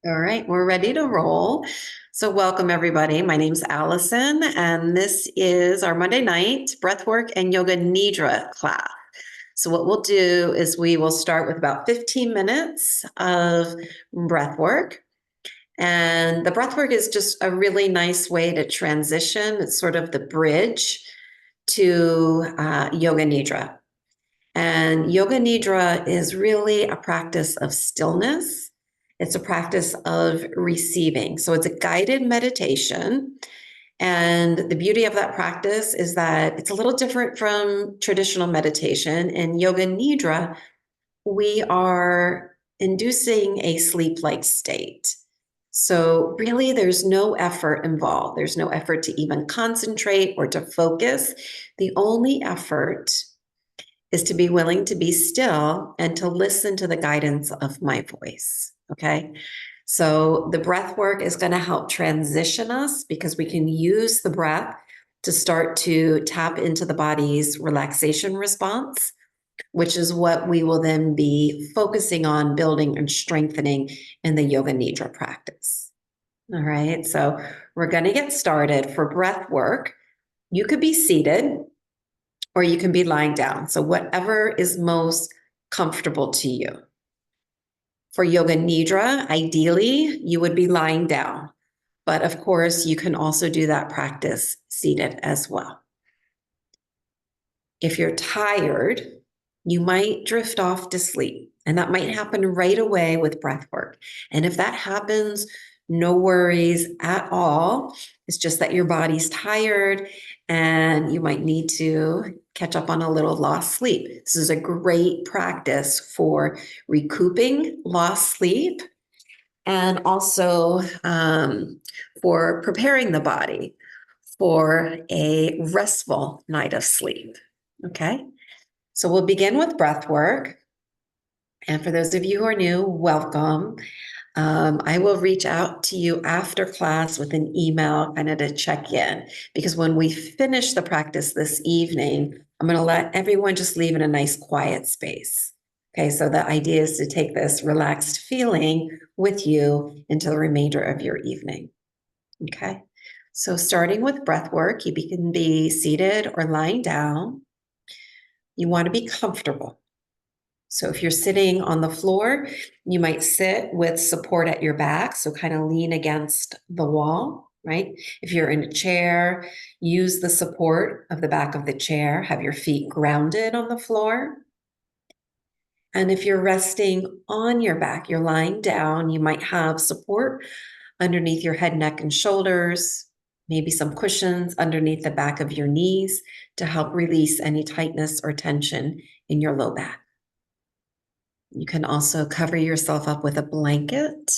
All right, we're ready to roll. So, welcome everybody. My name's Allison, and this is our Monday night breathwork and yoga nidra class. So, what we'll do is we will start with about 15 minutes of breathwork. And the breathwork is just a really nice way to transition. It's sort of the bridge to yoga nidra. And yoga nidra is really a practice of stillness. It's a practice of receiving. So it's a guided meditation. And the beauty of that practice is that it's a little different from traditional meditation. In yoga nidra, we are inducing a sleep like state. So, really, there's no effort involved. There's no effort to even concentrate or to focus. The only effort is to be willing to be still and to listen to the guidance of my voice. Okay. So the breath work is going to help transition us because we can use the breath to start to tap into the body's relaxation response, which is what we will then be focusing on building and strengthening in the yoga nidra practice. All right. So we're going to get started. For breath work, you could be seated or you can be lying down. So whatever is most comfortable to you. For yoga nidra, ideally, you would be lying down. But of course, you can also do that practice seated as well. If you're tired, you might drift off to sleep, and that might happen right away with breath work. And if that happens, no worries at all. It's just that your body's tired and you might need to catch up on a little lost sleep. This is a great practice for recouping lost sleep and also for preparing the body for a restful night of sleep. Okay, so we'll begin with breath work. And for those of you who are new, welcome. I will reach out to you after class with an email kind of to check in, because when we finish the practice this evening, I'm going to let everyone just leave in a nice quiet space. Okay, so the idea is to take this relaxed feeling with you into the remainder of your evening. Okay, so starting with breath work, you can be seated or lying down. You want to be comfortable. So if you're sitting on the floor, you might sit with support at your back. So kind of lean against the wall, right? If you're in a chair, use the support of the back of the chair. Have your feet grounded on the floor. And if you're resting on your back, you're lying down, you might have support underneath your head, neck, and shoulders, maybe some cushions underneath the back of your knees to help release any tightness or tension in your low back. You can also cover yourself up with a blanket.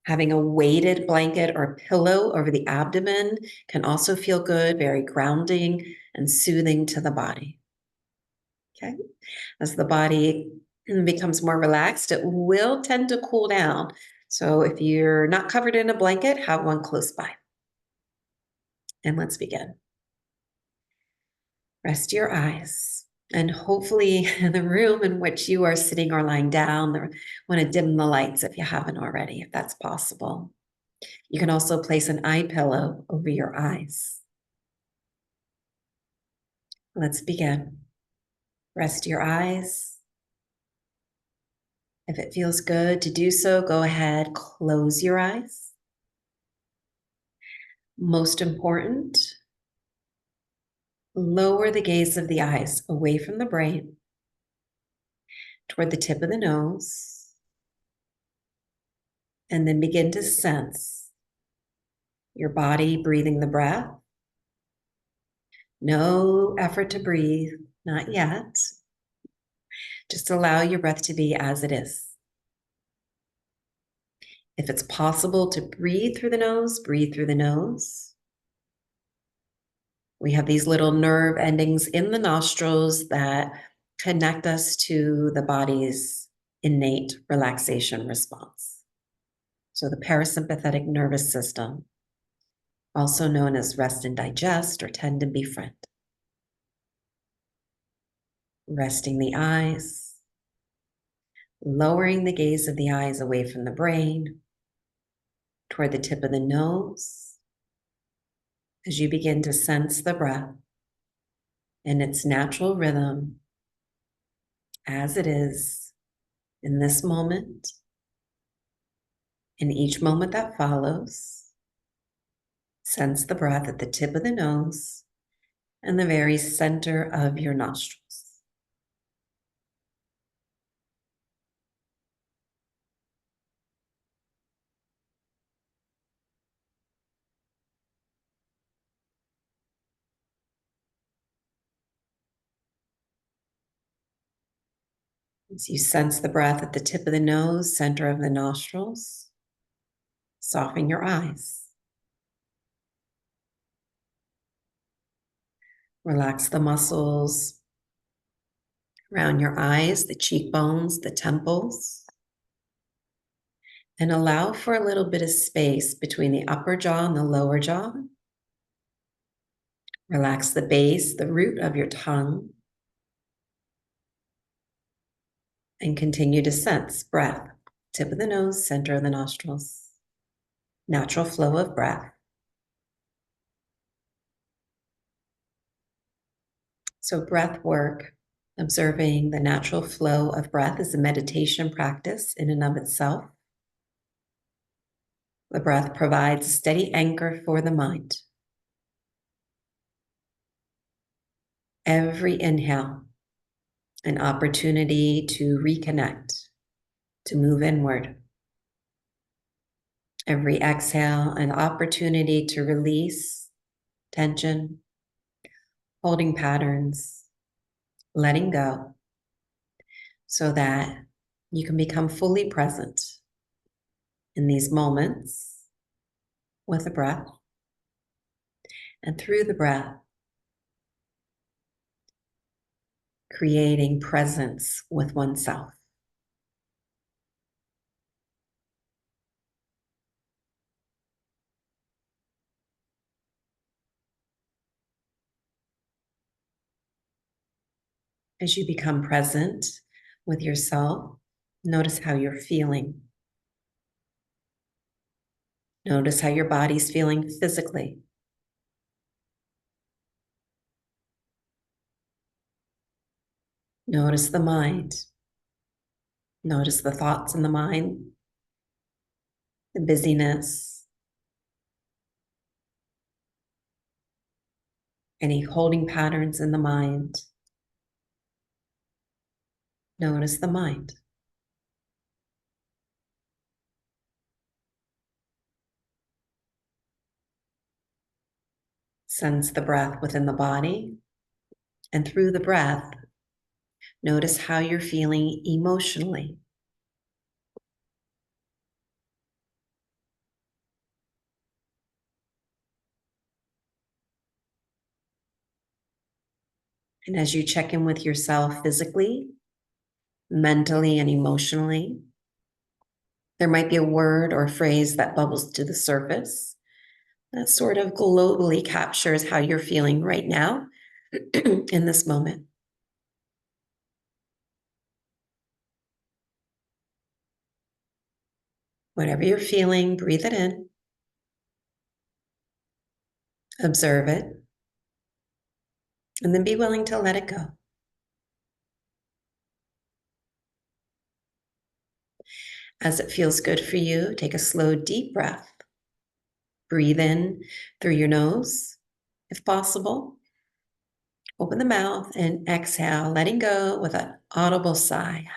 Having a weighted blanket or pillow over the abdomen can also feel good, very grounding and soothing to the body. Okay. As the body becomes more relaxed, it will tend to cool down. So if you're not covered in a blanket, have one close by. And let's begin. Rest your eyes. And hopefully, in the room in which you are sitting or lying down, want to dim the lights if you haven't already, if that's possible. You can also place an eye pillow over your eyes. Let's begin. Rest your eyes. If it feels good to do so, go ahead, close your eyes. Most important, lower the gaze of the eyes away from the brain toward the tip of the nose, and then begin to sense your body breathing the breath. No effort to breathe, not yet. Just allow your breath to be as it is. If it's possible to breathe through the nose, breathe through the nose. We have these little nerve endings in the nostrils that connect us to the body's innate relaxation response. So the parasympathetic nervous system, also known as rest and digest or tend and befriend. Resting the eyes, lowering the gaze of the eyes away from the brain, toward the tip of the nose as you begin to sense the breath in its natural rhythm as it is in this moment, in each moment that follows. Sense the breath at the tip of the nose and the very center of your nostrils. As you sense the breath at the tip of the nose, center of the nostrils, soften your eyes. Relax the muscles around your eyes, the cheekbones, the temples, and allow for a little bit of space between the upper jaw and the lower jaw. Relax the base, the root of your tongue, and continue to sense breath, tip of the nose, center of the nostrils, natural flow of breath. So breath work, observing the natural flow of breath, is a meditation practice in and of itself. The breath provides a steady anchor for the mind. Every inhale, an opportunity to reconnect, to move inward. Every exhale, an opportunity to release tension, holding patterns, letting go, so that you can become fully present in these moments with the breath, and through the breath, creating presence with oneself. As you become present with yourself, notice how you're feeling. Notice how your body's feeling physically. Notice the mind. Notice the thoughts in the mind, the busyness, any holding patterns in the mind. Notice the mind. Sense the breath within the body, and through the breath, notice how you're feeling emotionally. And as you check in with yourself physically, mentally, and emotionally, there might be a word or phrase that bubbles to the surface that sort of globally captures how you're feeling right now in this moment. Whatever you're feeling, breathe it in, observe it, and then be willing to let it go. As it feels good for you, take a slow, deep breath. Breathe in through your nose, if possible. Open the mouth and exhale, letting go with an audible sigh.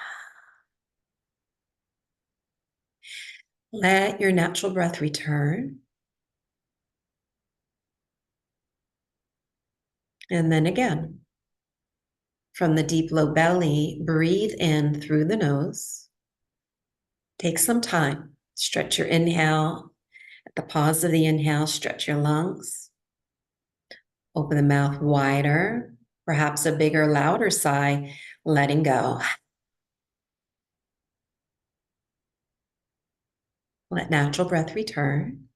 Let your natural breath return. And then again, from the deep low belly, breathe in through the nose. Take some time. Stretch your inhale. At the pause of the inhale, stretch your lungs. Open the mouth wider, perhaps a bigger, louder sigh, letting go. Let natural breath return.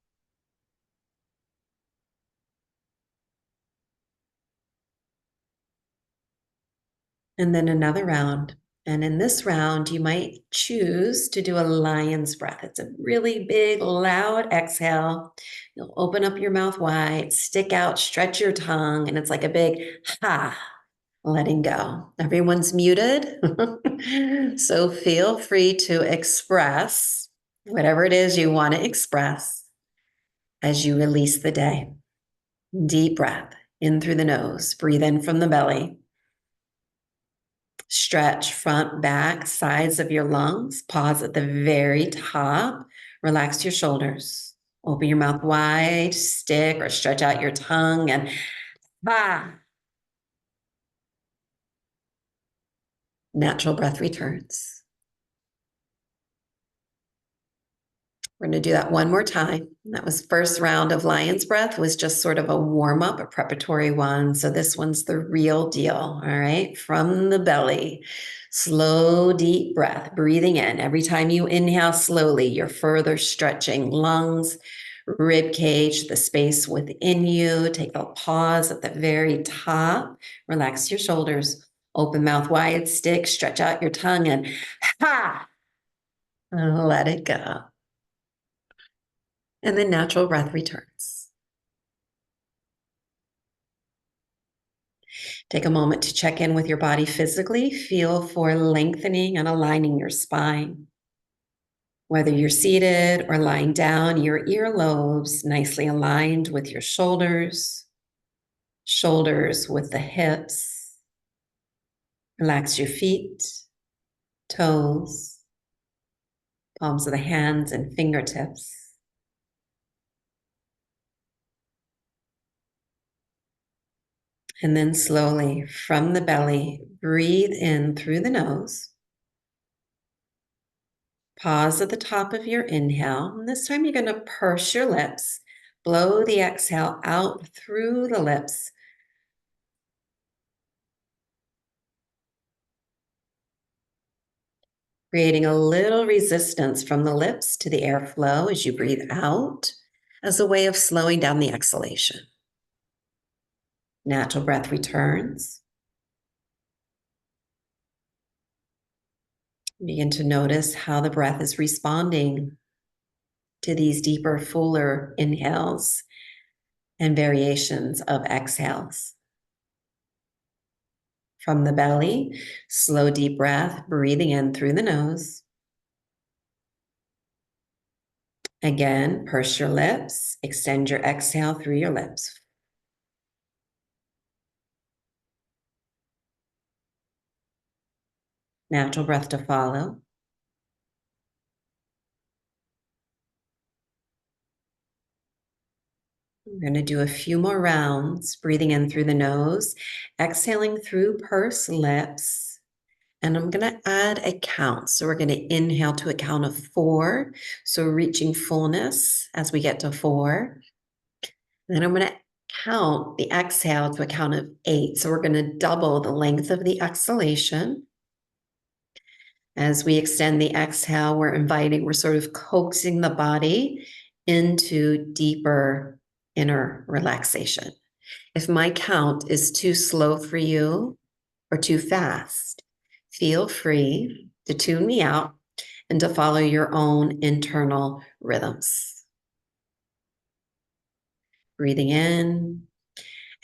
And then another round. And in this round, you might choose to do a lion's breath. It's a really big, loud exhale. You'll open up your mouth wide, stick out, stretch your tongue, and it's like a big ha, letting go. Everyone's muted. So feel free to express whatever it is you want to express as you release the day. Deep breath in through the nose. Breathe in from the belly. Stretch front, back, sides of your lungs. Pause at the very top. Relax your shoulders. Open your mouth wide, stick or stretch out your tongue, and natural breath returns. We're going to do that one more time. That was first round of lion's breath, was just sort of a warm up, a preparatory one. So this one's the real deal. All right. From the belly, slow, deep breath, breathing in. Every time you inhale slowly, you're further stretching lungs, rib cage, the space within you. Take a pause at the very top. Relax your shoulders. Open mouth wide, stick, stretch out your tongue, and let it go. And then natural breath returns. Take a moment to check in with your body physically. Feel for lengthening and aligning your spine. Whether you're seated or lying down, your earlobes nicely aligned with your shoulders, shoulders with the hips. Relax your feet, toes, palms of the hands and fingertips. And then slowly from the belly, breathe in through the nose. Pause at the top of your inhale. And this time you're going to purse your lips. Blow the exhale out through the lips. Creating a little resistance from the lips to the airflow as you breathe out as a way of slowing down the exhalation. Natural breath returns. Begin to notice how the breath is responding to these deeper, fuller inhales and variations of exhales. From the belly, slow, deep breath, breathing in through the nose. Again, purse your lips, extend your exhale through your lips. Natural breath to follow. We're going to do a few more rounds, breathing in through the nose, exhaling through pursed lips. And I'm going to add a count. So we're going to inhale to a count of 4. So reaching fullness as we get to 4. Then I'm going to count the exhale to a count of 8. So we're going to double the length of the exhalation. As we extend the exhale, we're sort of coaxing the body into deeper inner relaxation. If my count is too slow for you or too fast, feel free to tune me out and to follow your own internal rhythms. Breathing in,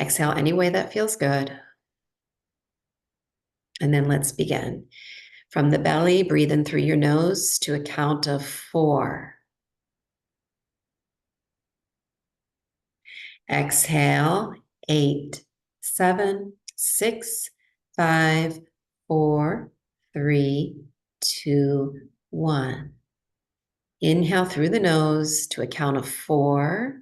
exhale any way that feels good. And then let's begin. From the belly, breathe in through your nose to a count of 4. Exhale, 8, 7, 6, 5, 4, 3, 2, 1. Inhale through the nose to a count of 4.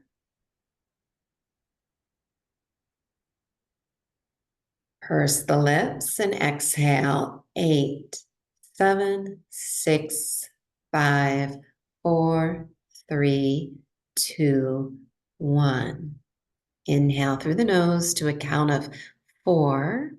Purse the lips and exhale, 8, 7, 6, 5, 4, 3, 2, 1. Inhale through the nose to a count of 4.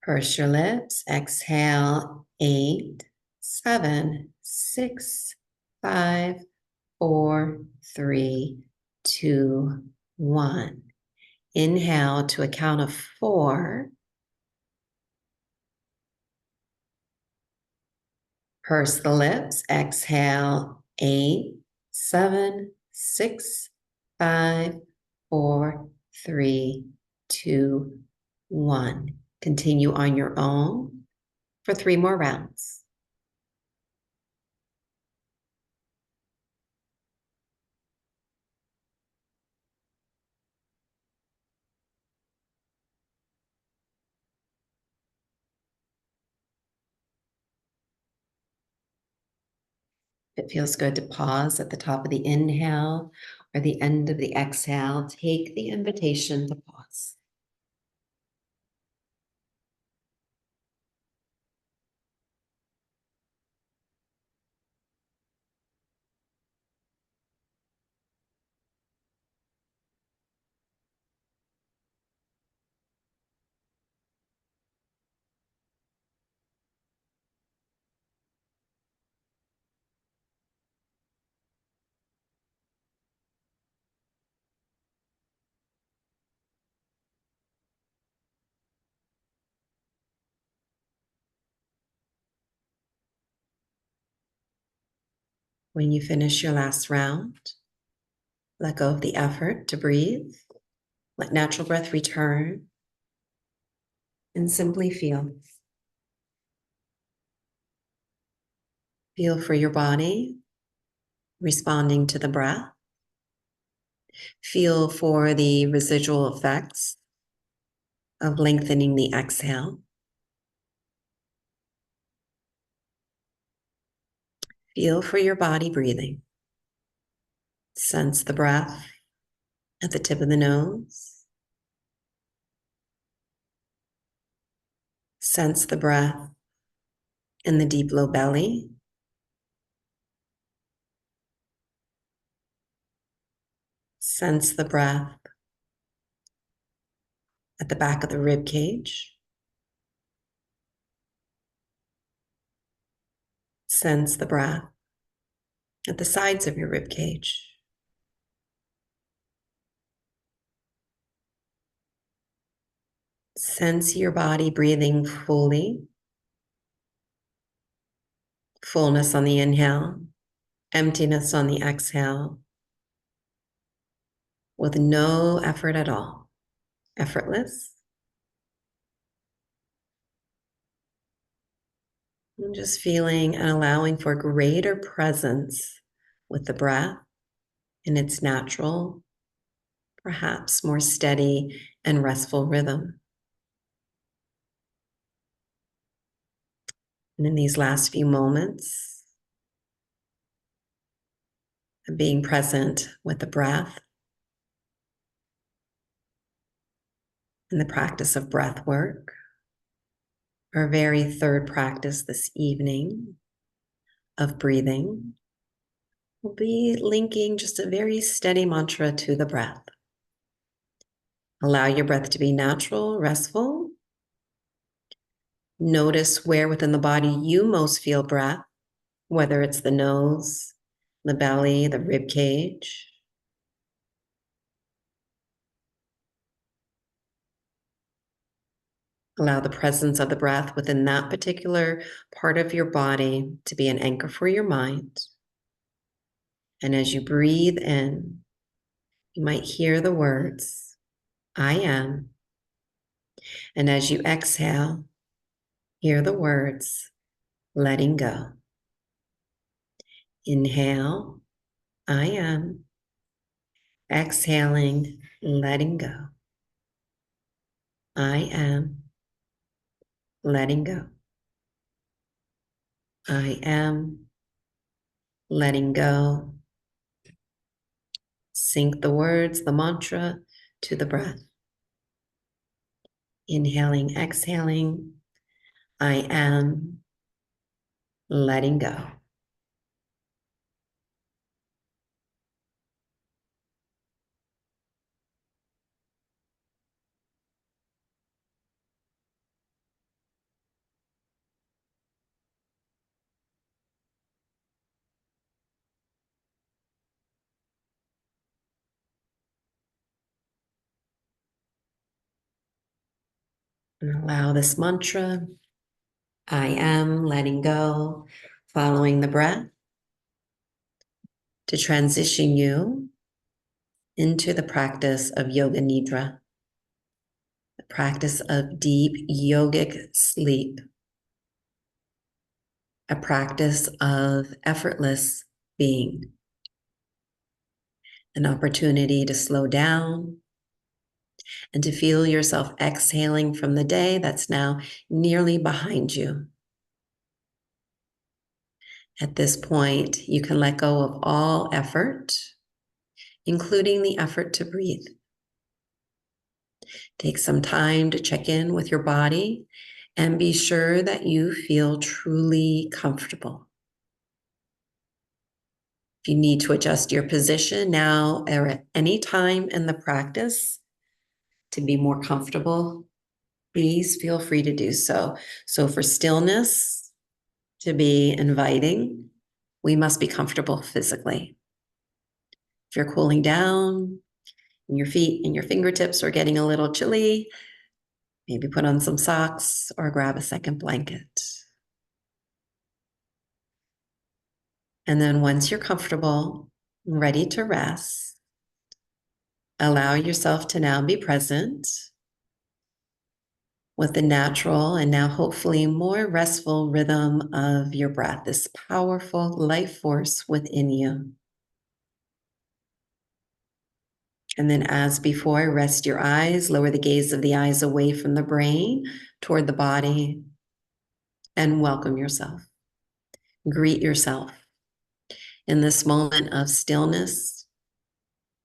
Purse your lips. Exhale, 8, 7, 6, 5, 4, 3, 2, 1. Inhale to a count of 4. Purse the lips. Exhale. 8, 7, 6, 5, 4, 3, 2, 1. Continue on your own for 3 more rounds. If it feels good to pause at the top of the inhale or the end of the exhale, take the invitation to pause. When you finish your last round, let go of the effort to breathe. Let natural breath return and simply feel. Feel for your body responding to the breath. Feel for the residual effects of lengthening the exhale. Feel for your body breathing. Sense the breath at the tip of the nose. Sense the breath in the deep low belly. Sense the breath at the back of the rib cage. Sense the breath at the sides of your rib cage. Sense your body breathing fully. Fullness on the inhale, emptiness on the exhale, with no effort at all. Effortless. And just feeling and allowing for greater presence with the breath in its natural, perhaps more steady and restful rhythm. And in these last few moments of being present with the breath and the practice of breath work, our very third practice this evening of breathing, we'll be linking just a very steady mantra to the breath. Allow your breath to be natural, restful. Notice where within the body you most feel breath, whether it's the nose, the belly, the rib cage. Allow the presence of the breath within that particular part of your body to be an anchor for your mind. And as you breathe in, you might hear the words, I am. And as you exhale, hear the words, letting go. Inhale, I am. Exhaling, letting go. I am. Letting go. I am. Letting go. Sync the words, the mantra to the breath. Inhaling, exhaling. I am. Letting go. And allow this mantra, I am letting go, following the breath, to transition you into the practice of Yoga Nidra, the practice of deep yogic sleep, a practice of effortless being, an opportunity to slow down and to feel yourself exhaling from the day that's now nearly behind you. At this point, you can let go of all effort, including the effort to breathe. Take some time to check in with your body and be sure that you feel truly comfortable. If you need to adjust your position now or at any time in the practice to be more comfortable, please feel free to do so. So for stillness to be inviting, we must be comfortable physically. If you're cooling down and your feet and your fingertips are getting a little chilly, maybe put on some socks or grab a second blanket. And then once you're comfortable, ready to rest, allow yourself to now be present with the natural and now hopefully more restful rhythm of your breath, this powerful life force within you. And then as before, rest your eyes, lower the gaze of the eyes away from the brain toward the body, and welcome yourself. Greet yourself in this moment of stillness,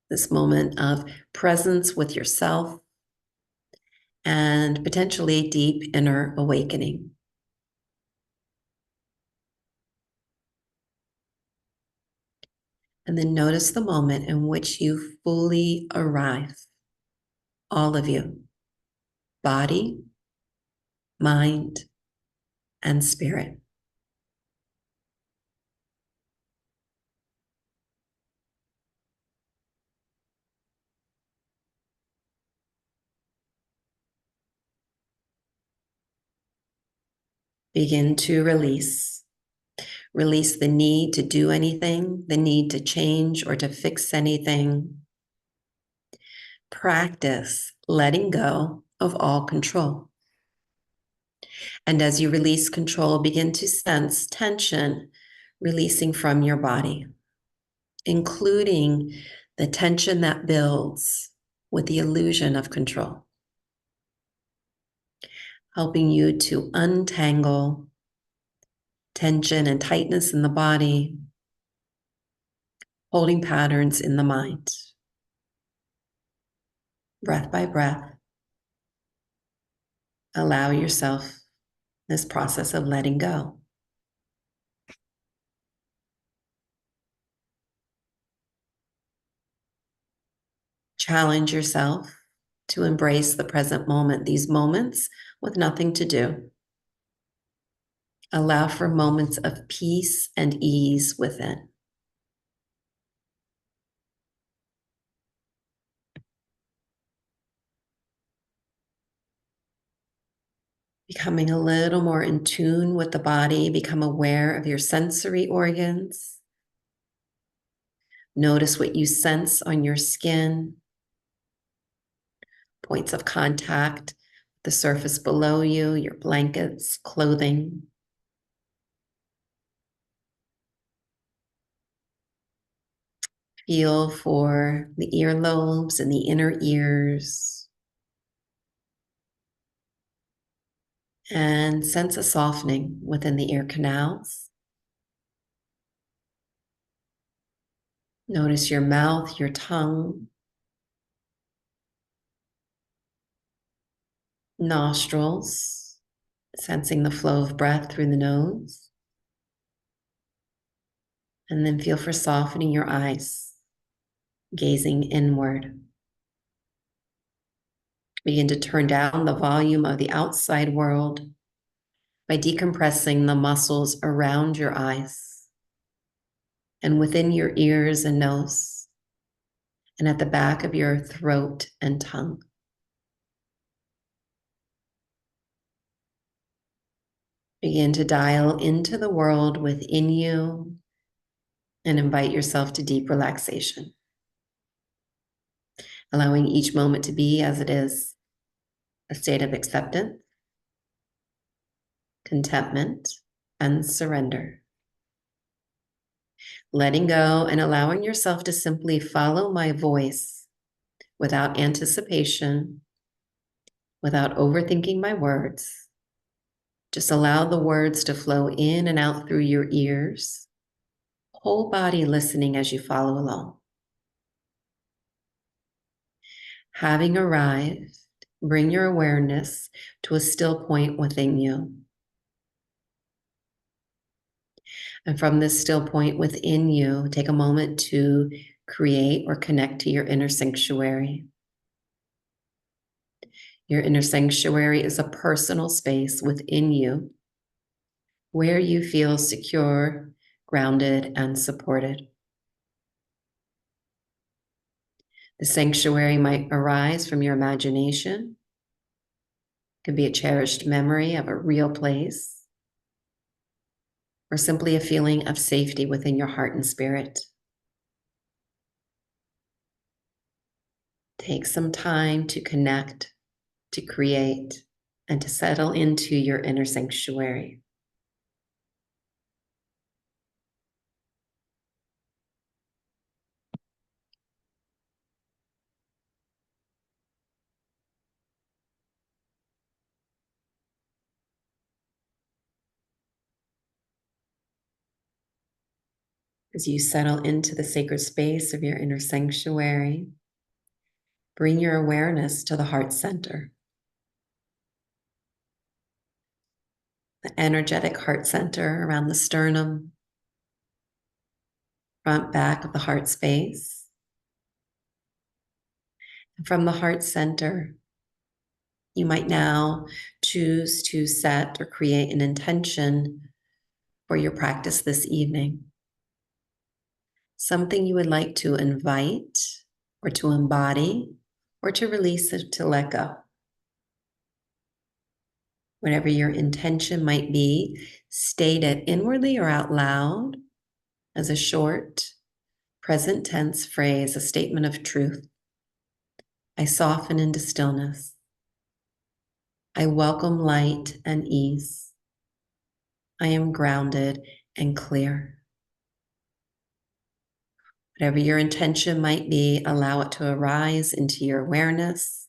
this moment of presence with yourself, and potentially deep inner awakening. And then notice the moment in which you fully arrive, all of you, body, mind, and spirit. Begin to release. Release the need to do anything, the need to change or to fix anything. Practice letting go of all control. And as you release control, begin to sense tension releasing from your body, including the tension that builds with the illusion of control, helping you to untangle tension and tightness in the body, holding patterns in the mind. Breath by breath, allow yourself this process of letting go. Challenge yourself to embrace the present moment, these moments with nothing to do. Allow for moments of peace and ease within. Becoming a little more in tune with the body, become aware of your sensory organs. Notice what you sense on your skin, points of contact, the surface below you, your blankets, clothing. Feel for the earlobes and the inner ears. And sense a softening within the ear canals. Notice your mouth, your tongue, nostrils, sensing the flow of breath through the nose. And then feel for softening your eyes, gazing inward. Begin to turn down the volume of the outside world by decompressing the muscles around your eyes and within your ears and nose and at the back of your throat and tongue. Begin to dial into the world within you and invite yourself to deep relaxation, allowing each moment to be as it is, a state of acceptance, contentment, and surrender. Letting go and allowing yourself to simply follow my voice without anticipation, without overthinking my words. Just allow the words to flow in and out through your ears, whole body listening as you follow along. Having arrived, bring your awareness to a still point within you. And from this still point within you, take a moment to create or connect to your inner sanctuary. Your inner sanctuary is a personal space within you where you feel secure, grounded, and supported. The sanctuary might arise from your imagination. It could be a cherished memory of a real place, or simply a feeling of safety within your heart and spirit. Take some time to connect, to create, and to settle into your inner sanctuary. As you settle into the sacred space of your inner sanctuary, bring your awareness to the heart center. The energetic heart center around the sternum, front, back of the heart space. And from the heart center, you might now choose to set or create an intention for your practice this evening. Something you would like to invite or to embody or to release it, to let go. Whatever your intention might be, state it inwardly or out loud as a short, present tense phrase, a statement of truth. I soften into stillness. I welcome light and ease. I am grounded and clear. Whatever your intention might be, allow it to arise into your awareness.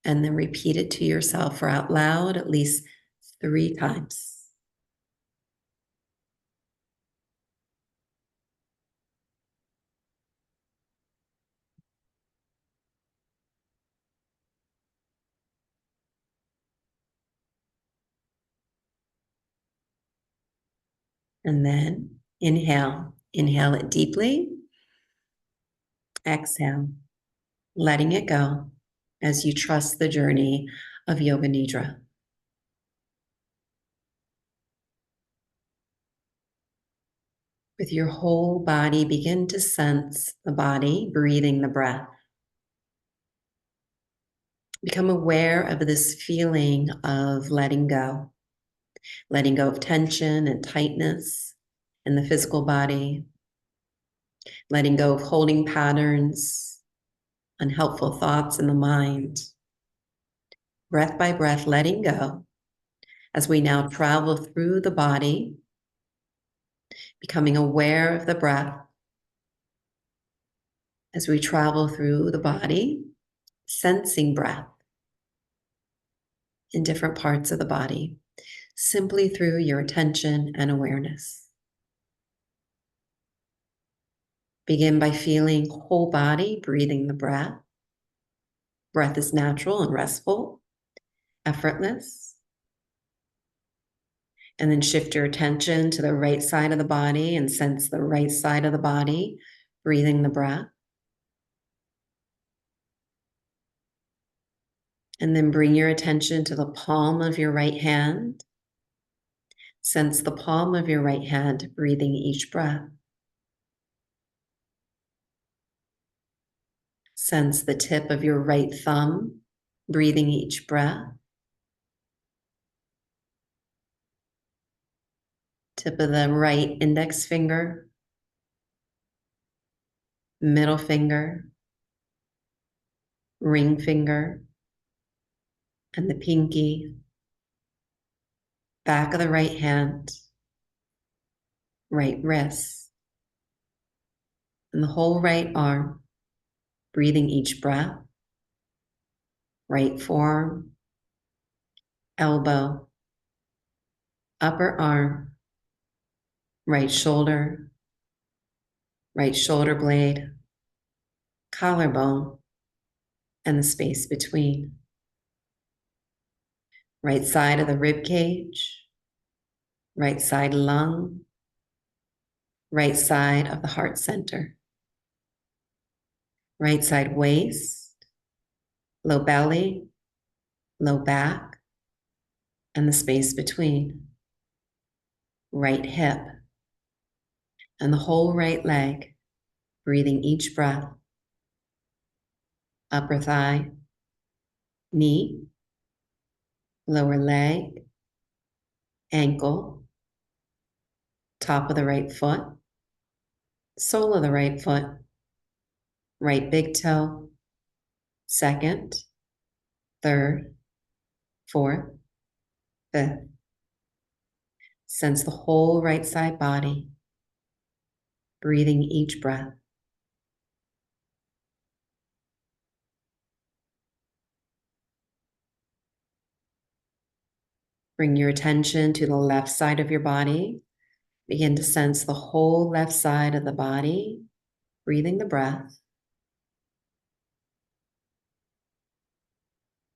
And then repeat it to yourself or out loud at least 3 times. And then inhale. Inhale it deeply. Exhale, letting it go as you trust the journey of Yoga Nidra. With your whole body, begin to sense the body, breathing the breath. Become aware of this feeling of letting go of tension and tightness in the physical body, letting go of holding patterns, unhelpful thoughts in the mind. Breath by breath, letting go as we now travel through the body, becoming aware of the breath as we travel through the body, sensing breath in different parts of the body, simply through your attention and awareness. Begin by feeling whole body, breathing the breath. Breath is natural and restful, effortless. And then shift your attention to the right side of the body and sense the right side of the body, breathing the breath. And then bring your attention to the palm of your right hand. Sense the palm of your right hand, breathing each breath. Sense the tip of your right thumb, breathing each breath. Tip of the right index finger, middle finger, ring finger, and the pinky, back of the right hand, right wrist, and the whole right arm, breathing each breath, right forearm, elbow, upper arm, right shoulder blade, collarbone, and the space between. Right side of the rib cage, right side lung, right side of the heart center, right side waist, low belly, low back, and the space between. Right hip, and the whole right leg, breathing each breath. Upper thigh, knee, lower leg, ankle, top of the right foot, sole of the right foot, right big toe, second, third, fourth, fifth. Sense the whole right side body, breathing each breath. Bring your attention to the left side of your body. Begin to sense the whole left side of the body, breathing the breath.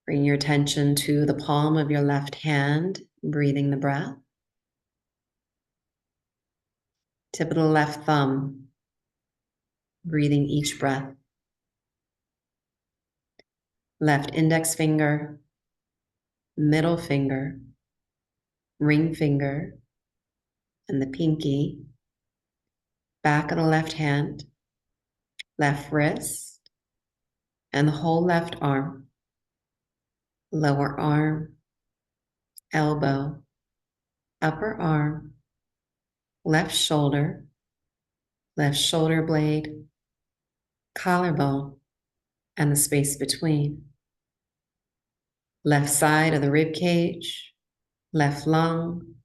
Bring your attention to the palm of your left hand, breathing the breath. Tip of the left thumb, breathing each breath. Left index finger, middle finger, ring finger, and the pinky, back of the left hand, left wrist, and the whole left arm, lower arm, elbow, upper arm, left shoulder blade, collarbone, and the space between. Left side of the rib cage, left lung,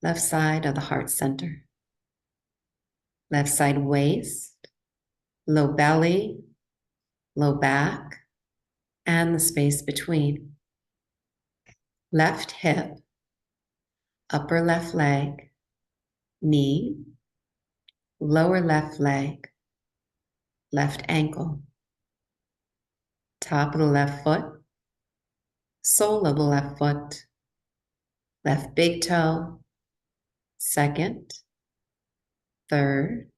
left side of the heart center. Left side waist, low belly, low back, and the space between. Left hip, upper left leg, knee, lower left leg, left ankle, top of the left foot, sole of the left foot, left big toe, second, third,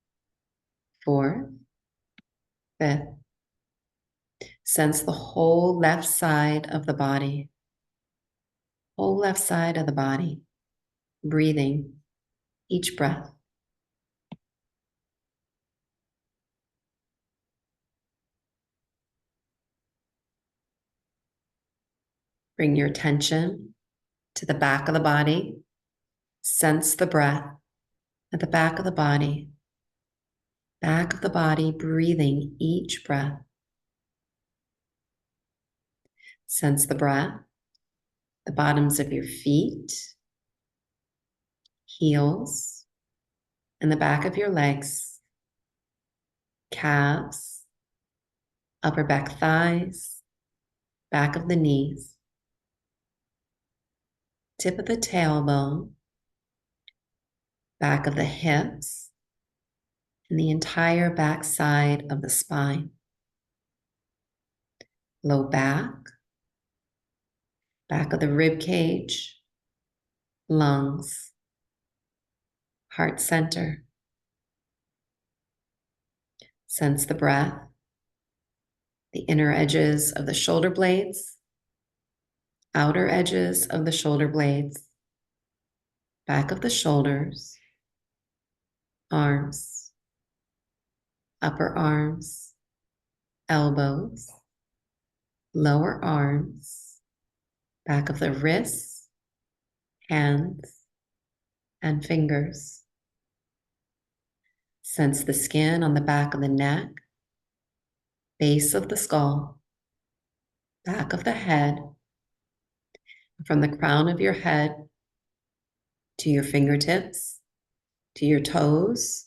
fourth, fifth. Sense the whole left side of the body, whole left side of the body, breathing each breath. Bring your attention to the back of the body. Sense the breath at the back of the body, breathing each breath. Sense the breath, the bottoms of your feet, heels, and the back of your legs, calves, upper back thighs, back of the knees, tip of the tailbone, back of the hips, and the entire back side of the spine. Low back, back of the rib cage, lungs, heart center. Sense the breath, the inner edges of the shoulder blades, outer edges of the shoulder blades, back of the shoulders, arms, upper arms, elbows, lower arms, back of the wrists, hands, and fingers. Sense the skin on the back of the neck, base of the skull, back of the head, from the crown of your head to your fingertips, to your toes.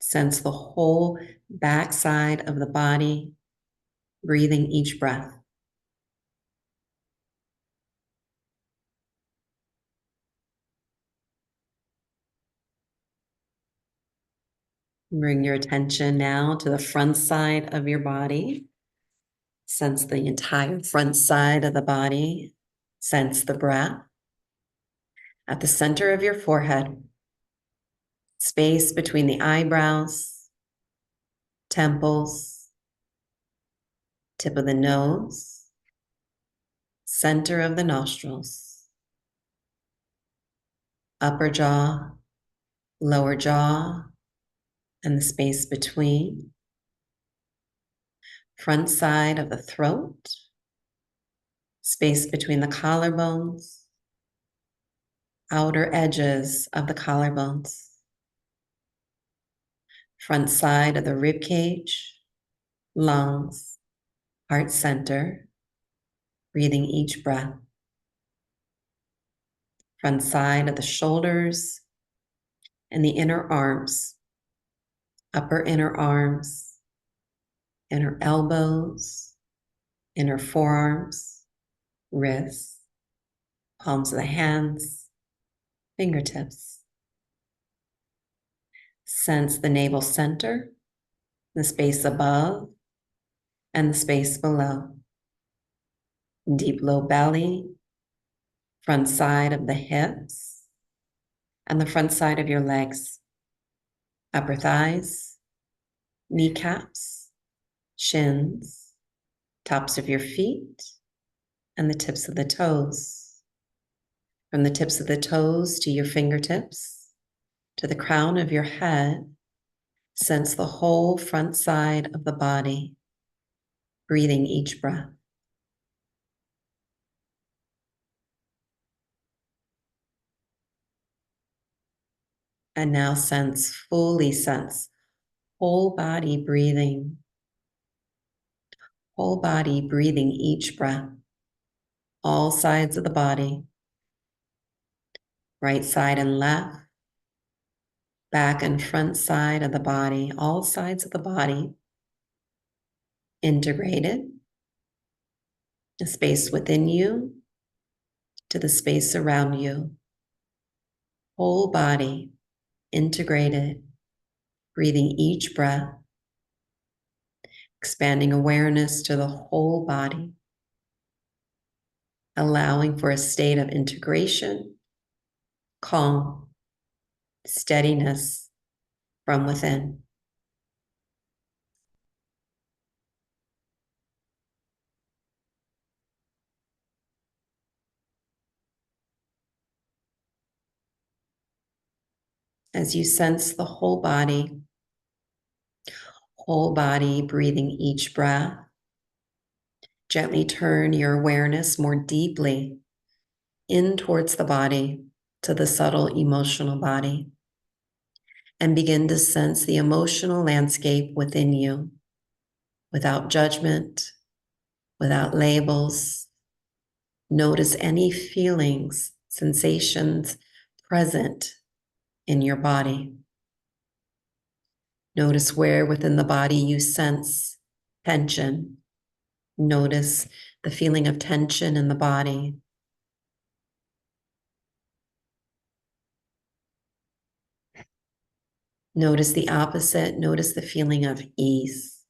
Sense the whole backside of the body, breathing each breath. Bring your attention now to the front side of your body. Sense the entire front side of the body. Sense the breath. At the center of your forehead, space between the eyebrows, temples, tip of the nose, center of the nostrils, upper jaw, lower jaw, and the space between, front side of the throat, space between the collarbones, outer edges of the collarbones, front side of the rib cage, lungs, heart center, breathing each breath, front side of the shoulders and the inner arms, upper inner arms, inner elbows, inner forearms, wrists, palms of the hands, fingertips. Sense the navel center, the space above, and the space below. Deep low belly, front side of the hips, and the front side of your legs, upper thighs, kneecaps, shins, tops of your feet, and the tips of the toes. From the tips of the toes to your fingertips, to the crown of your head, sense the whole front side of the body, breathing each breath. And now fully sense, whole body breathing each breath, all sides of the body, right side and left, back and front side of the body, all sides of the body, integrated, the space within you to the space around you, whole body integrated, breathing each breath, expanding awareness to the whole body, allowing for a state of integration, calm, steadiness from within. As you sense the whole body breathing each breath, gently turn your awareness more deeply in towards the body, to the subtle emotional body, and begin to sense the emotional landscape within you, without judgment, without labels. Notice any feelings, sensations present in your body. Notice where within the body you sense tension. Notice the feeling of tension in the body. Notice the opposite. Notice the feeling of ease.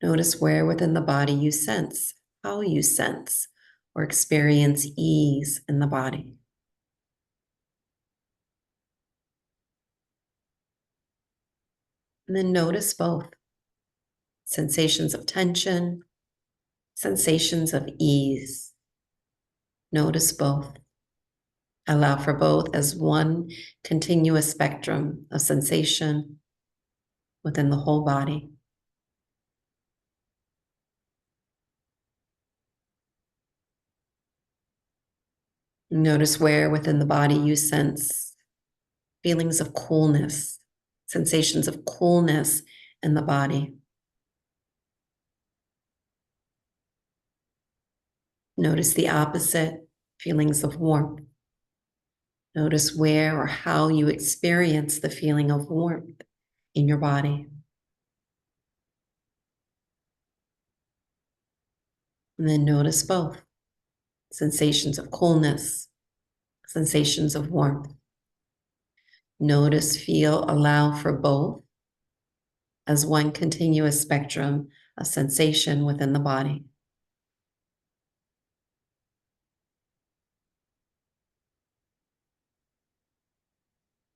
Notice where within the body you sense, how you sense or experience ease in the body. And then notice both sensations of tension, sensations of ease. Notice both. Allow for both as one continuous spectrum of sensation within the whole body. Notice where within the body you sense feelings of coolness, sensations of coolness in the body. Notice the opposite, feelings of warmth. Notice where or how you experience the feeling of warmth in your body. And then notice both sensations of coolness, sensations of warmth. Notice, feel, allow for both as one continuous spectrum of sensation within the body.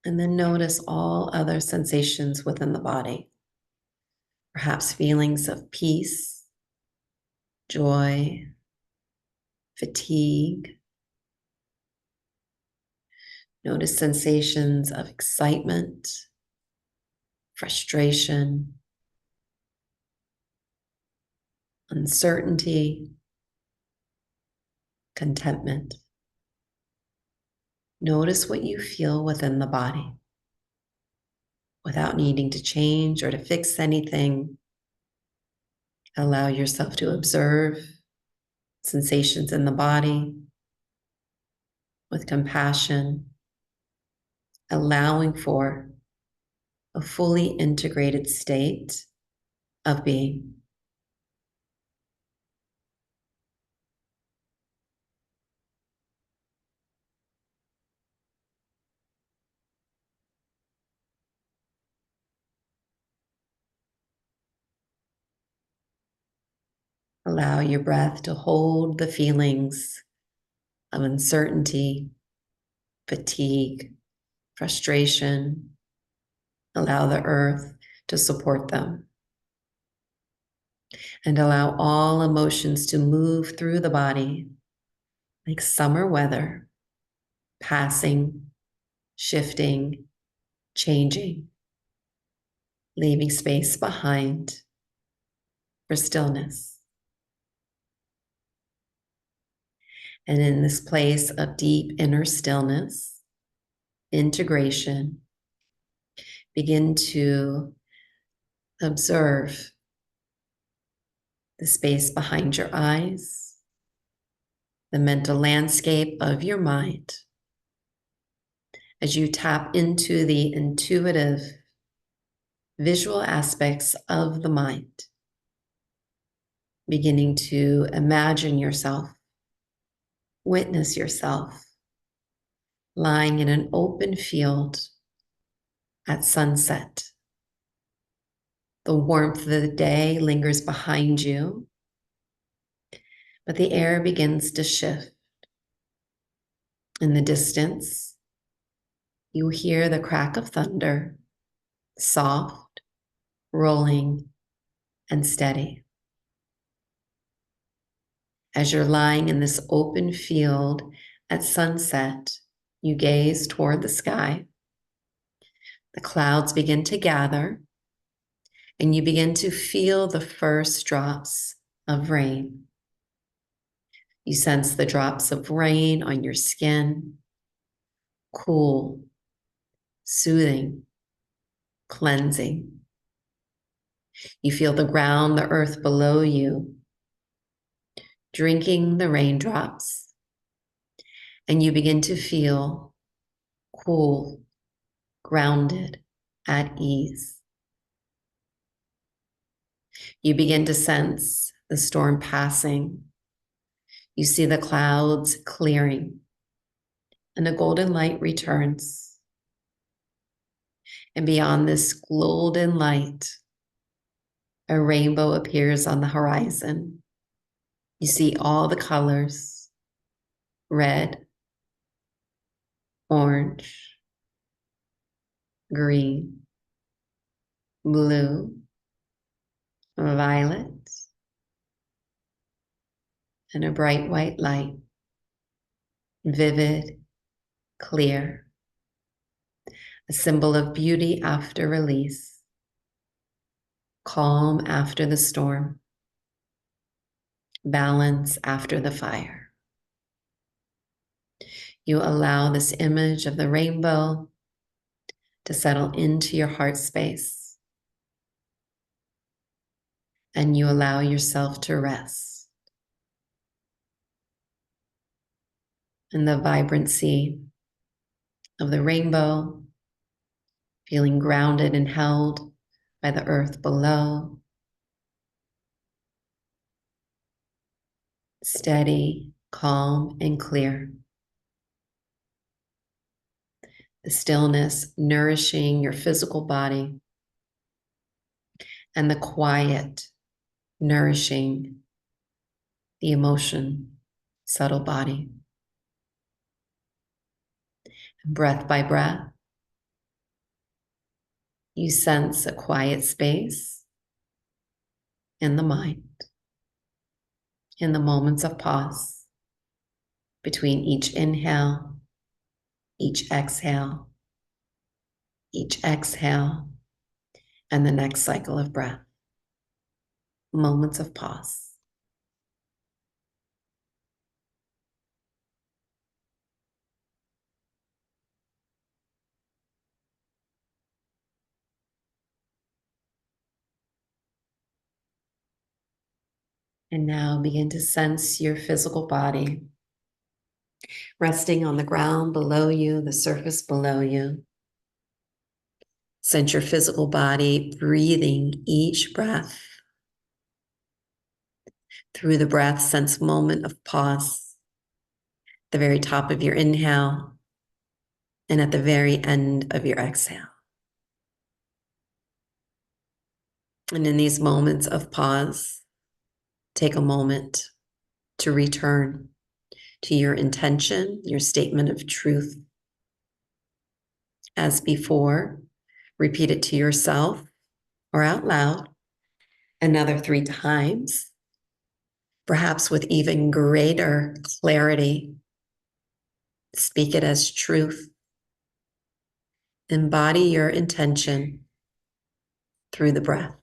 And then notice all other sensations within the body. Perhaps feelings of peace, joy, fatigue. Notice sensations of excitement, frustration, uncertainty, contentment. Notice what you feel within the body without needing to change or to fix anything. Allow yourself to observe sensations in the body with compassion, allowing for a fully integrated state of being. Allow your breath to hold the feelings of uncertainty, fatigue, frustration. Allow the earth to support them. And allow all emotions to move through the body like summer weather, passing, shifting, changing, leaving space behind for stillness. And in this place of deep inner stillness, integration, begin to observe the space behind your eyes, the mental landscape of your mind, as you tap into the intuitive, visual aspects of the mind, beginning to imagine yourself, witness yourself lying in an open field at sunset. The warmth of the day lingers behind you, but the air begins to shift. In the distance, you hear the crack of thunder, soft, rolling, and steady. As you're lying in this open field at sunset, you gaze toward the sky. The clouds begin to gather, and you begin to feel the first drops of rain. You sense the drops of rain on your skin, cool, soothing, cleansing. You feel the ground, the earth below you, drinking the raindrops, and you begin to feel cool, grounded, at ease. You begin to sense the storm passing. You see the clouds clearing, and a golden light returns. And beyond this golden light, a rainbow appears on the horizon. You see all the colors: red, orange, green, blue, violet, and a bright white light, vivid, clear, a symbol of beauty after release, calm after the storm, balance after the fire. You allow this image of the rainbow to settle into your heart space, and you allow yourself to rest in the vibrancy of the rainbow, feeling grounded and held by the earth below, steady, calm, and clear. The stillness nourishing your physical body, and the quiet nourishing the emotion, subtle body. Breath by breath, you sense a quiet space in the mind, in the moments of pause between each inhale, each exhale, and the next cycle of breath. Moments of pause. And now begin to sense your physical body resting on the ground below you, the surface below you. Sense your physical body breathing each breath. Through the breath, sense moment of pause, the very top of your inhale, and at the very end of your exhale. And in these moments of pause, take a moment to return to your intention, your statement of truth. As before, repeat it to yourself or out loud another 3 times, perhaps with even greater clarity. Speak it as truth. Embody your intention through the breath.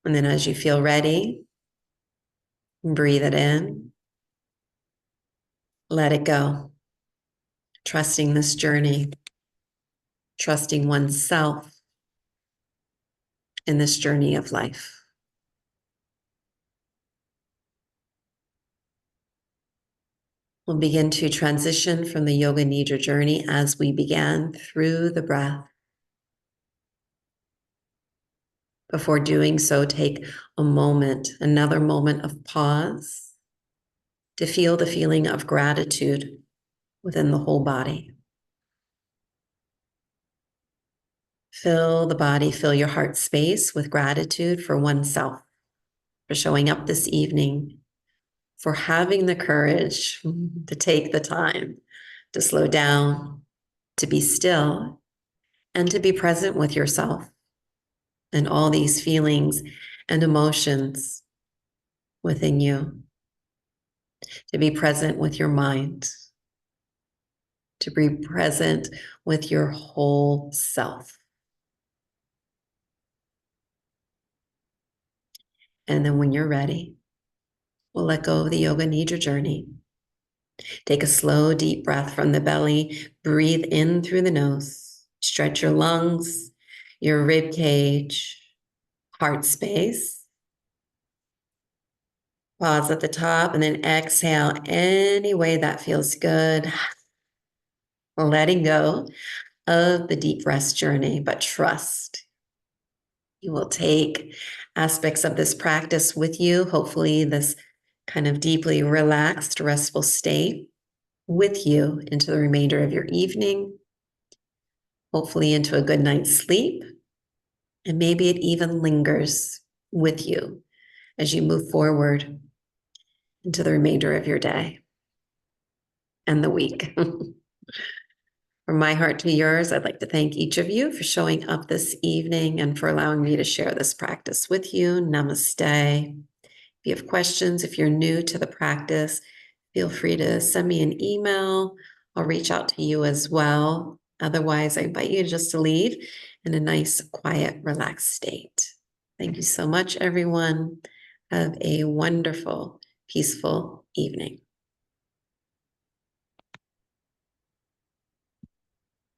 And then as you feel ready, breathe it in, let it go. Trusting this journey, trusting oneself in this journey of life. We'll begin to transition from the Yoga Nidra journey as we began through the breath. Before doing so, take a moment, another moment of pause to feel the feeling of gratitude within the whole body. Fill the body, fill your heart space with gratitude for oneself, for showing up this evening, for having the courage to take the time to slow down, to be still, and to be present with yourself and all these feelings and emotions within you, to be present with your mind, to be present with your whole self. And then when you're ready, we'll let go of the Yoga Nidra journey. Take a slow, deep breath from the belly. Breathe in through the nose. Stretch your lungs, your rib cage, heart space. Pause at the top and then exhale any way that feels good. Letting go of the deep rest journey, but trust you will take aspects of this practice with you. Hopefully this kind of deeply relaxed, restful state with you into the remainder of your evening, hopefully into a good night's sleep. And maybe it even lingers with you as you move forward into the remainder of your day and the week. From my heart to yours, I'd like to thank each of you for showing up this evening and for allowing me to share this practice with you. Namaste. If you have questions, if you're new to the practice, feel free to send me an email. I'll reach out to you as well. Otherwise, I invite you just to leave in a nice, quiet, relaxed state. Thank you so much, everyone. Have a wonderful, peaceful evening.